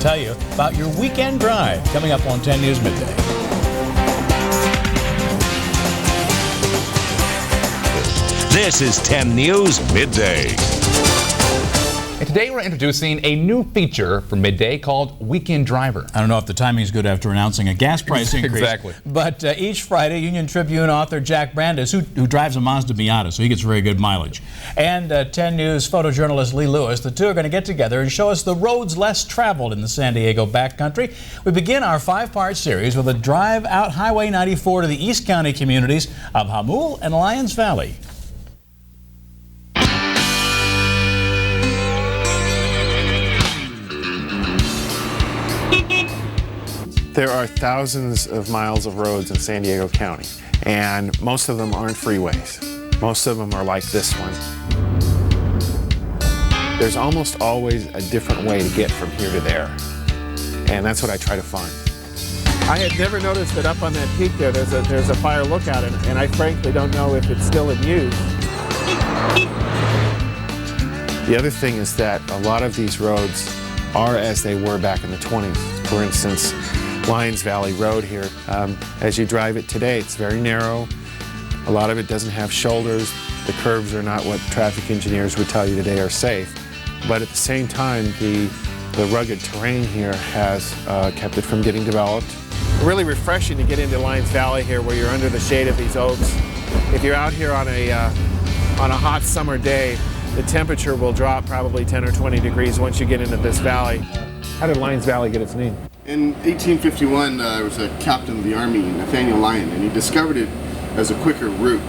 tell you about your weekend drive coming up on 10 News Midday. This is 10 News Midday. And today we're introducing a new feature for Midday called Weekend Driver. I don't know if the timing is good after announcing a gas price increase. Exactly. But each Friday, Union Tribune author Jack Brandis, who drives a Mazda Miata, so he gets very good mileage, and 10 News photojournalist Lee Lewis, the two are going to get together and show us the roads less traveled in the San Diego backcountry. We begin our 5-part series with a drive out Highway 94 to the East County communities of Jamul and Lyons Valley. There are thousands of miles of roads in San Diego County, and most of them aren't freeways. Most of them are like this one. There's almost always a different way to get from here to there, and that's what I try to find. I had never noticed that up on that peak there's a fire lookout, and I frankly don't know if it's still in use. The other thing is that a lot of these roads are as they were back in the 20s. For instance, Lyons Valley Road here, as you drive it today, it's very narrow. A lot of it doesn't have shoulders. The curves are not what traffic engineers would tell you today are safe. But at the same time, the rugged terrain here has kept it from getting developed. Really refreshing to get into Lyons Valley here where you're under the shade of these oaks. If you're out here on a hot summer day, the temperature will drop probably 10 or 20 degrees once you get into this valley. How did Lyons Valley get its name? In 1851, there was a captain of the army, Nathaniel Lyon, and he discovered it as a quicker route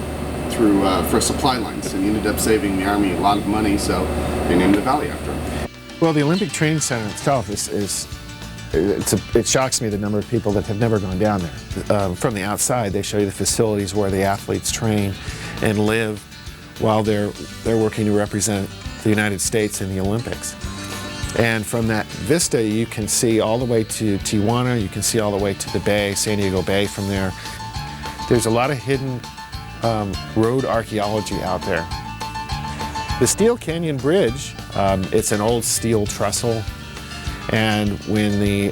through for supply lines, and he ended up saving the army a lot of money, so they named the valley after him. Well, the Olympic Training Center itself it shocks me the number of people that have never gone down there. From the outside, they show you the facilities where the athletes train and live while they're working to represent the United States in the Olympics. And from that vista, you can see all the way to Tijuana, you can see all the way to the bay, San Diego Bay from there. There's a lot of hidden road archaeology out there. The Steel Canyon Bridge, it's an old steel trestle, and when the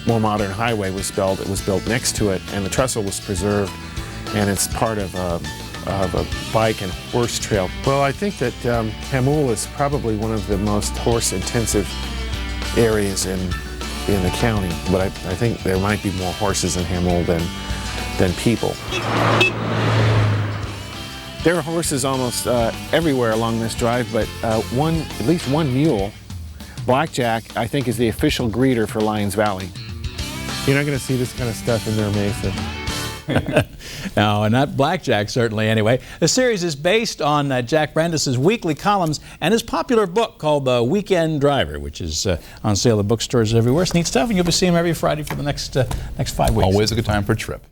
more modern highway was built, it was built next to it, and the trestle was preserved, and it's part of a bike and horse trail. Well, I think that Jamul is probably one of the most horse-intensive areas in the county, but I think there might be more horses in Jamul than people. There are horses almost everywhere along this drive, but at least one mule, Blackjack, I think is the official greeter for Lyons Valley. You're not going to see this kind of stuff in their Mesa. No, not Blackjack, certainly, anyway. The series is based on Jack Brandis' weekly columns and his popular book called The Weekend Driver, which is on sale at bookstores everywhere. It's neat stuff, and you'll be seeing him every Friday for the next 5 weeks. Always a good time for a trip.